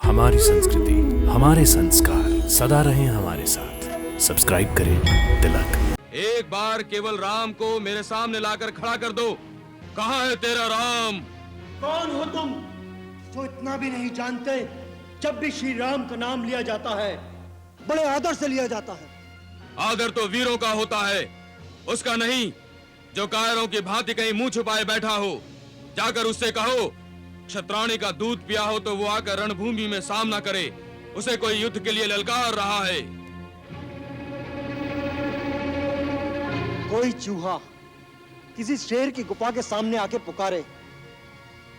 हमारी संस्कृति, हमारे संस्कार सदा रहें हमारे साथ। सब्सक्राइब करें तिलक। एक बार केवल राम को मेरे सामने लाकर खड़ा कर दो। कहाँ है तेरा राम? कौन हो तुम जो इतना भी नहीं जानते? जब भी श्री राम का नाम लिया जाता है बड़े आदर से लिया जाता है। आदर तो वीरों का होता है, उसका नहीं। जो कायरों की भांति कहीं मुंह छुपाए बैठा हो, जाकर उससे कहो क्षत्राणी का दूध पिया हो तो वो आकर रणभूमि में सामना करे। उसे कोई युद्ध के लिए ललकार रहा है। कोई चूहा किसी शेर की गुफा के सामने आके पुकारे,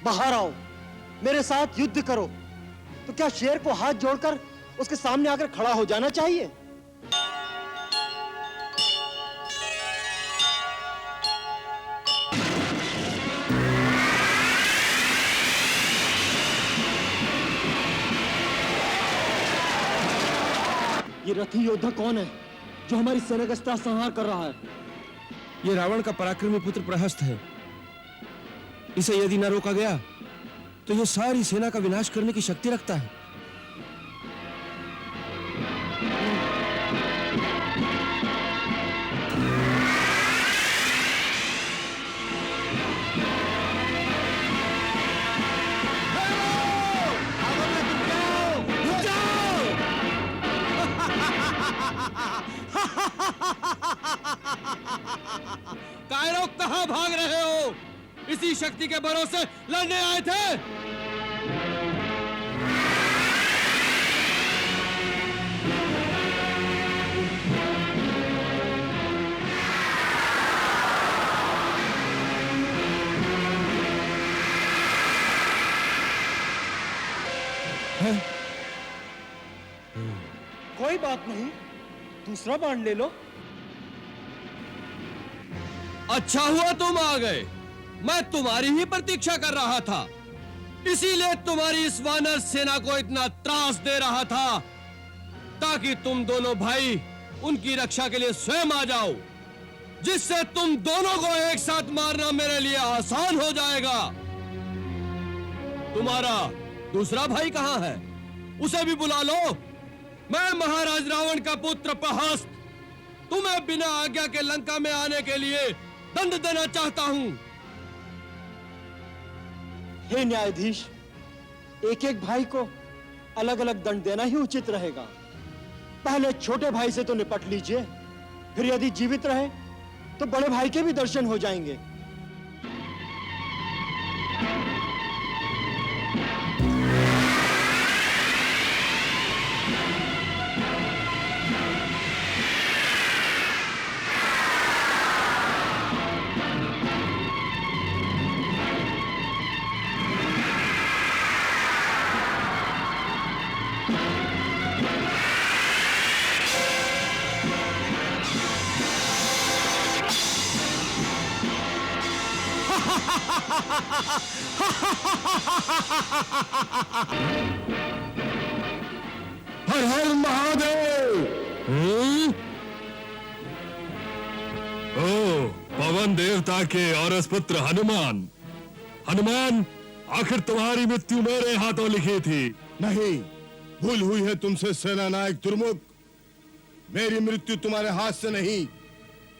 बाहर आओ मेरे साथ युद्ध करो, तो क्या शेर को हाथ जोड़कर उसके सामने आकर खड़ा हो जाना चाहिए? ये रथी योद्धा कौन है जो हमारी सेना का संहार कर रहा है? ये रावण का पराक्रमी पुत्र प्रहस्त है। इसे यदि न रोका गया तो ये सारी सेना का विनाश करने की शक्ति रखता है। कायरों कहाँ भाग रहे हो? इसी शक्ति के भरोसे लड़ने आए थे। कोई बात नहीं, दूसरा बाण ले लो। अच्छा हुआ तुम आ गए। मैं तुम्हारी ही प्रतीक्षा कर रहा था। इसीलिए तुम्हारी इस वानर सेना को इतना त्रास दे रहा था, ताकि तुम दोनों भाई उनकी रक्षा के लिए स्वयं आ जाओ, जिससे तुम दोनों को एक साथ मारना मेरे लिए आसान हो जाएगा। तुम्हारा दूसरा भाई कहां है? उसे भी बुला लो। मैं महाराज रावण का पुत्र प्रहस्त तुम्हें बिना आज्ञा के लंका में आने के लिए दंड देना चाहता हूं। हे न्यायाधीश, एक एक भाई को अलग अलग दंड देना ही उचित रहेगा। पहले छोटे भाई से तो निपट लीजिए, फिर यदि जीवित रहे तो बड़े भाई के भी दर्शन हो जाएंगे। हर हर महादेव। ओ पवन देवता के औरस पुत्र हनुमान। हनुमान, आखिर तुम्हारी मृत्यु मेरे हाथों लिखी थी। नहीं, भूल हुई है तुमसे सेना नायक दुर्मुख। मेरी मृत्यु तुम्हारे हाथ से नहीं,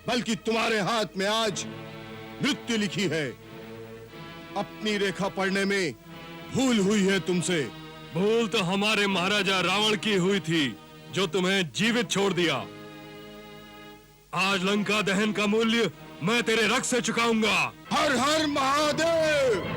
बल्कि तुम्हारे हाथ में आज मृत्यु लिखी है। अपनी रेखा पढ़ने में भूल हुई है तुमसे। भूल तो हमारे महाराजा रावण की हुई थी, जो तुम्हें जीवित छोड़ दिया। आज लंका दहन का मूल्य मैं तेरे रक्त से चुकाऊंगा। हर हर महादेव।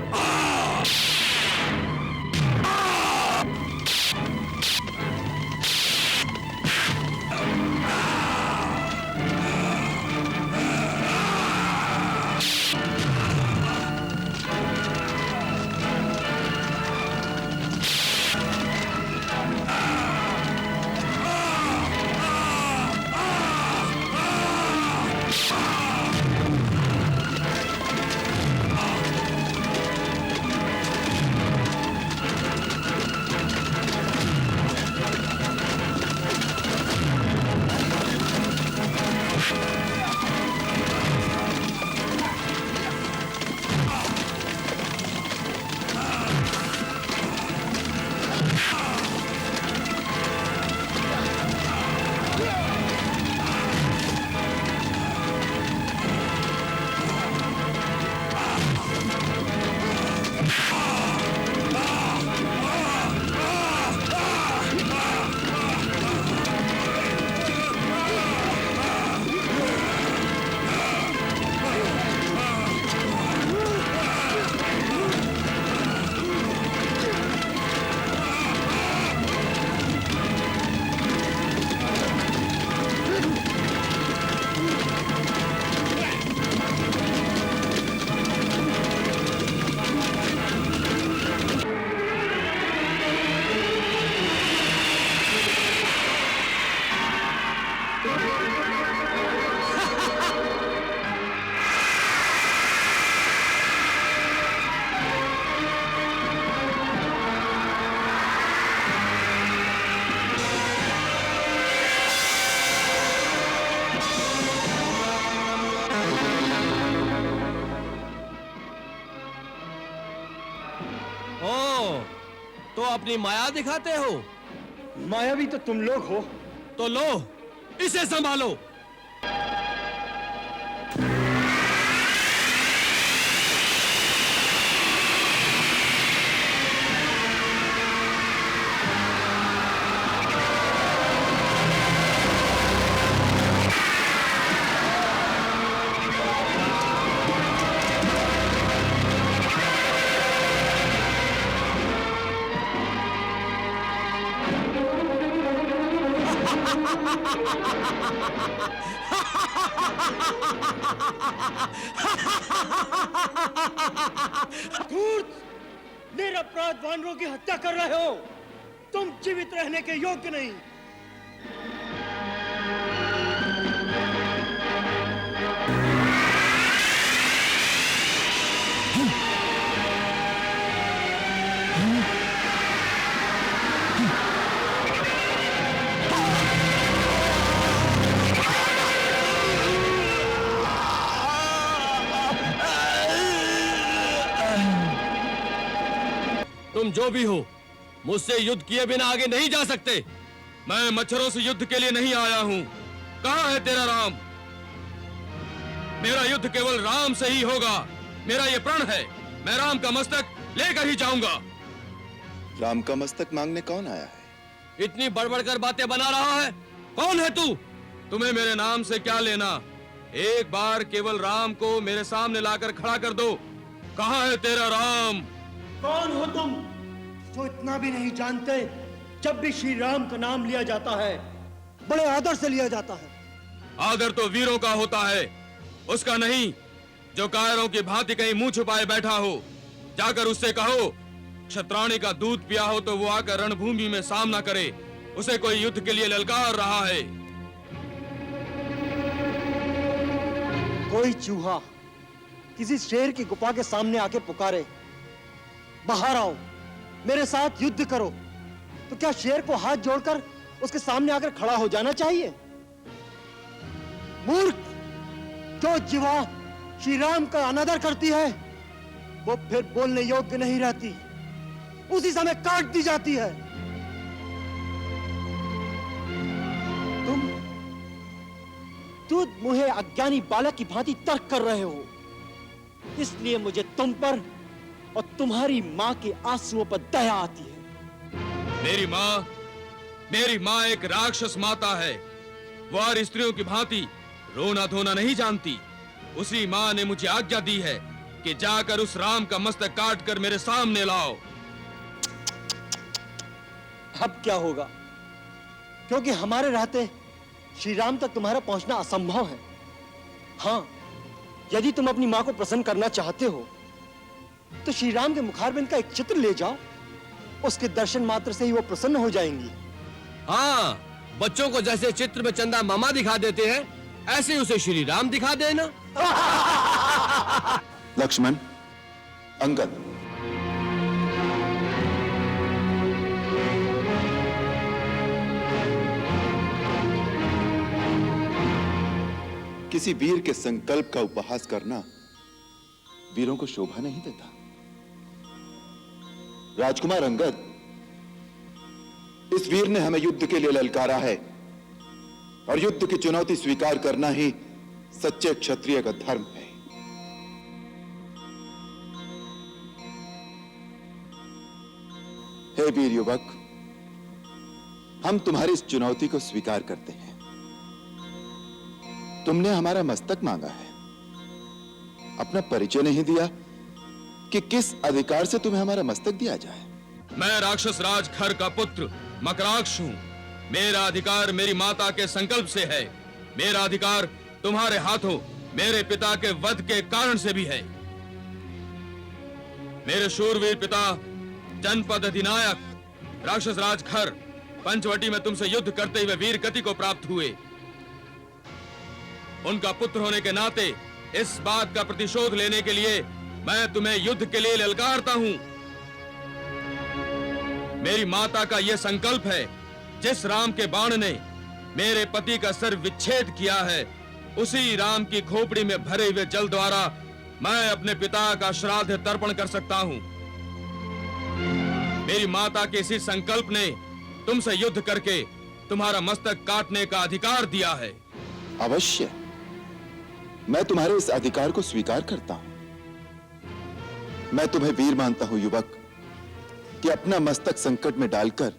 अपनी माया दिखाते हो? मायावी तो तुम लोग हो। तो लो, इसे संभालो। धूर्त, निरपराध वानरों की हत्या कर रहे हो। तुम जीवित रहने के योग्य नहीं। तुम जो भी हो, मुझसे युद्ध किए बिना आगे नहीं जा सकते। मैं मच्छरों से युद्ध के लिए नहीं आया हूं। कहां है तेरा राम? मेरा युद्ध केवल राम से ही होगा। मेरा ये प्रण है, मैं राम का मस्तक लेकर ही जाऊंगा। राम का मस्तक मांगने कौन आया है? इतनी बढ़-बढ़कर बातें बना रहा है। कौन है तू? तुम्हें मेरे नाम से क्या लेना? एक बार केवल राम को मेरे सामने लाकर खड़ा कर दो। कहां है तेरा राम? कौन हो तुम जो इतना भी नहीं जानते? जब भी श्री राम का नाम लिया जाता है, बड़े आदर से लिया जाता है। आदर तो वीरों का होता है, उसका नहीं। जो कायरों की भांति कहीं मुंह छुपाए बैठा हो, जाकर उससे कहो क्षत्राणी का दूध पिया हो तो वो आकर रणभूमि में सामना करे। उसे कोई युद्ध के लिए ललकार रहा है। कोई चूहा किसी शेर की गुफा के सामने आके पुकारे, बाहर आओ, मेरे साथ युद्ध करो, तो क्या शेर को हाथ जोड़कर उसके सामने आकर खड़ा हो जाना चाहिए? मूर्ख, जो जीवा श्री राम का अनादर करती है, वो फिर बोलने योग्य नहीं रहती, उसी समय काट दी जाती है। तुम मुझे अज्ञानी बालक की भांति तर्क कर रहे हो, इसलिए मुझे तुम पर और तुम्हारी मां के आंसुओं पर दया आती है। मेरी माँ एक राक्षस माता है। वो और स्त्रियों की भांति रोना धोना नहीं जानती। उसी माँ ने मुझे आज्ञा दी है कि जाकर उस राम का मस्तक काट कर मेरे सामने लाओ। अब क्या होगा? क्योंकि हमारे रहते श्री राम तक तुम्हारा पहुंचना असंभव है। हाँ, यदि तुम अपनी मां को प्रसन्न करना चाहते हो तो श्री राम के मुखारबिंद का एक चित्र ले जाओ, उसके दर्शन मात्र से ही वो प्रसन्न हो जाएंगी। हाँ, बच्चों को जैसे चित्र में चंदा मामा दिखा देते हैं, ऐसे ही उसे श्री राम दिखा देना। लक्ष्मण, अंगद, किसी वीर के संकल्प का उपहास करना वीरों को शोभा नहीं देता। राजकुमार अंगद, इस वीर ने हमें युद्ध के लिए ललकारा है और युद्ध की चुनौती स्वीकार करना ही सच्चे क्षत्रिय का धर्म है। हे वीर युवक, हम तुम्हारी इस चुनौती को स्वीकार करते हैं। तुमने हमारा मस्तक मांगा है, अपना परिचय नहीं दिया कि किस अधिकार से तुम्हें हमारा मस्तक दिया जाए। मैं राक्षस राज खर का पुत्र मकराक्ष हूं। मेरा अधिकार मेरी माता के संकल्प से है। मेरा अधिकार तुम्हारे हाथों मेरे पिता के वध के कारण से भी है। मेरे शूरवीर पिता जनपद अधिनायक राक्षस राज खर पंचवटी में तुमसे युद्ध करते हुए वीर गति को प्राप्त हुए। उनका पुत्र होने के नाते इस बात का प्रतिशोध लेने के लिए मैं तुम्हें युद्ध के लिए ललकारता हूं। मेरी माता का यह संकल्प है, जिस राम के बाण ने मेरे पति का सर विच्छेद किया है, उसी राम की खोपड़ी में भरे हुए जल द्वारा मैं अपने पिता का श्राद्ध तर्पण कर सकता हूं। मेरी माता के इसी संकल्प ने तुमसे युद्ध करके तुम्हारा मस्तक काटने का अधिकार दिया है। अवश्य, मैं तुम्हारे इस अधिकार को स्वीकार करता हूं। मैं तुम्हें वीर मानता हूं युवक, कि अपना मस्तक संकट में डालकर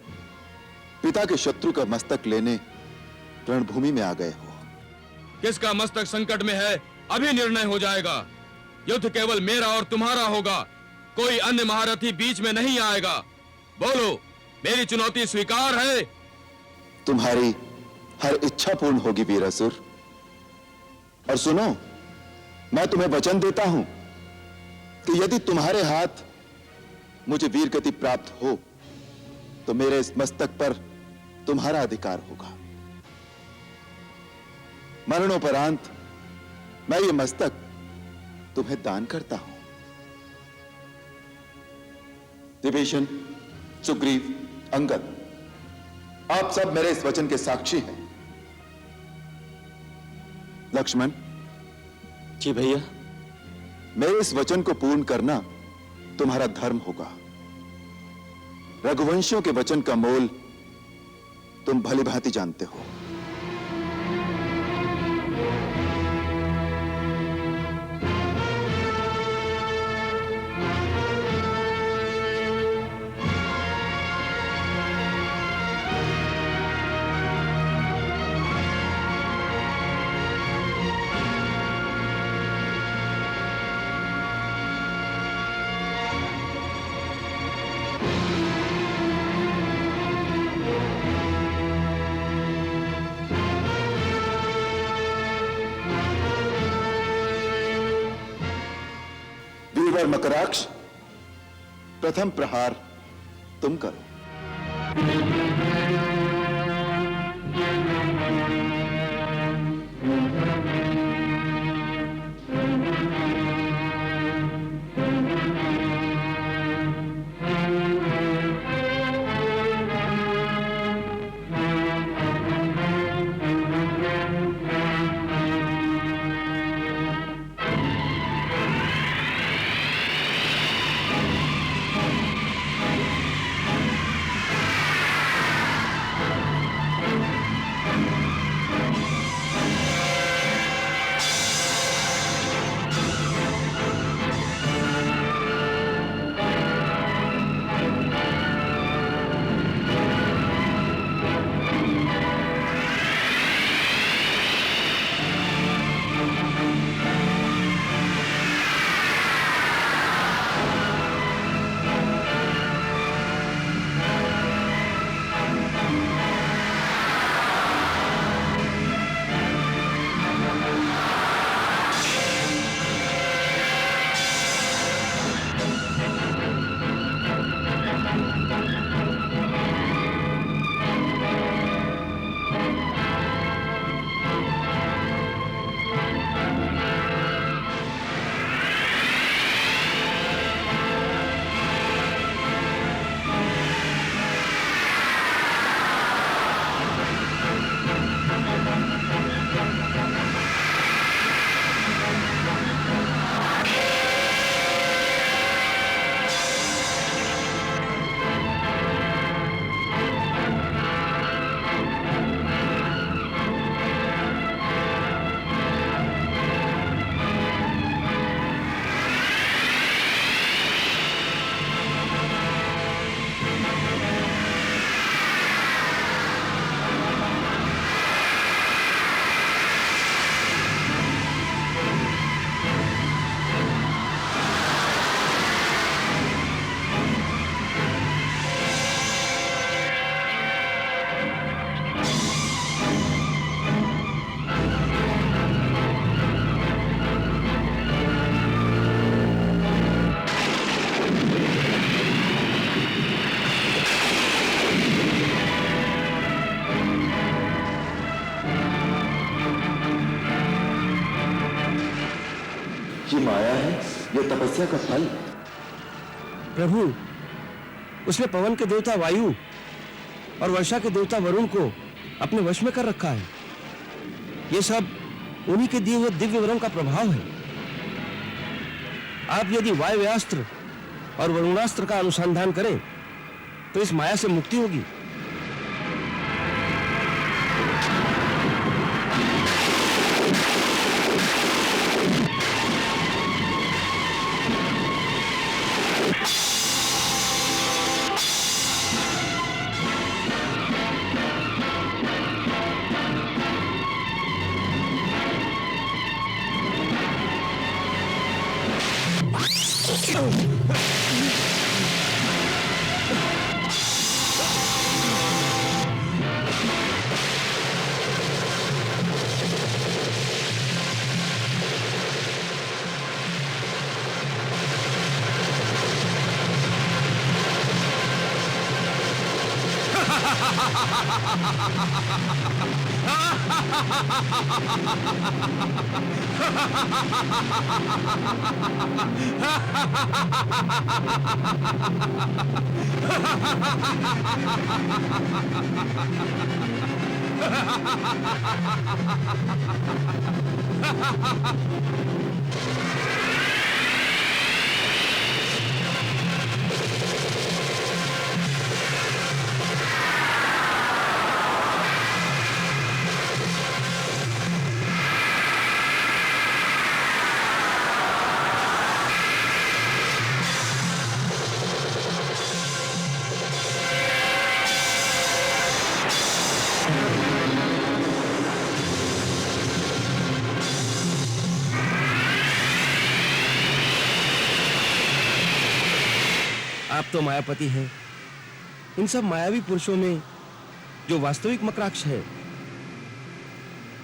पिता के शत्रु का मस्तक लेने रणभूमि में आ गए हो। किसका मस्तक संकट में है अभी निर्णय हो जाएगा। युद्ध केवल मेरा और तुम्हारा होगा, कोई अन्य महारथी बीच में नहीं आएगा। बोलो, मेरी चुनौती स्वीकार है? तुम्हारी हर इच्छा पूर्ण होगी वीरासुर। और सुनो, मैं तुम्हें वचन देता हूं कि यदि तुम्हारे हाथ मुझे वीर गति प्राप्त हो तो मेरे इस मस्तक पर तुम्हारा अधिकार होगा। मरणोपरांत मैं ये मस्तक तुम्हें दान करता हूं। विभीषण, सुग्रीव, अंगद, आप सब मेरे इस वचन के साक्षी हैं। लक्ष्मण जी भैया। मेरे इस वचन को पूर्ण करना तुम्हारा धर्म होगा। रघुवंशियों के वचन का मोल तुम भली भांति जानते हो। वीरवर मकराक्ष, प्रथम प्रहार तुम करो। ये माया है, ये तपस्या का फल। प्रभु, उसने पवन के देवता वायु और वर्षा के देवता वरुण को अपने वश में कर रखा है। ये सब उन्हीं के दिए हुए दिव्य वरों का प्रभाव है। आप यदि वायव्यास्त्र और वरुणास्त्र का अनुसंधान करें तो इस माया से मुक्ति होगी। आप तो मायापति हैं। इन सब मायावी पुरुषों में जो वास्तविक मकराक्ष है,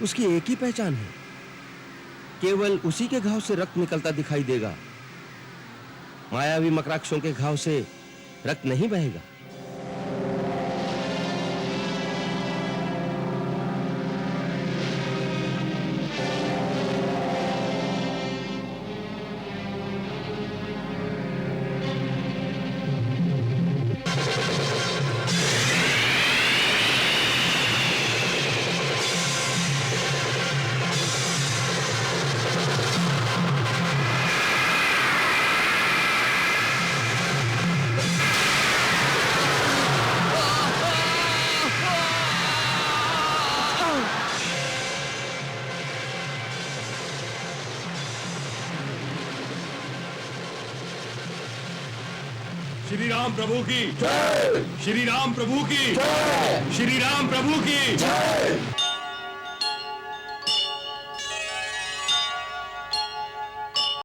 उसकी एक ही पहचान है, केवल उसी के घाव से रक्त निकलता दिखाई देगा। मायावी मकराक्षों के घाव से रक्त नहीं बहेगा। श्री राम प्रभु की जय। श्री राम प्रभु की जय। श्री राम प्रभु की जय।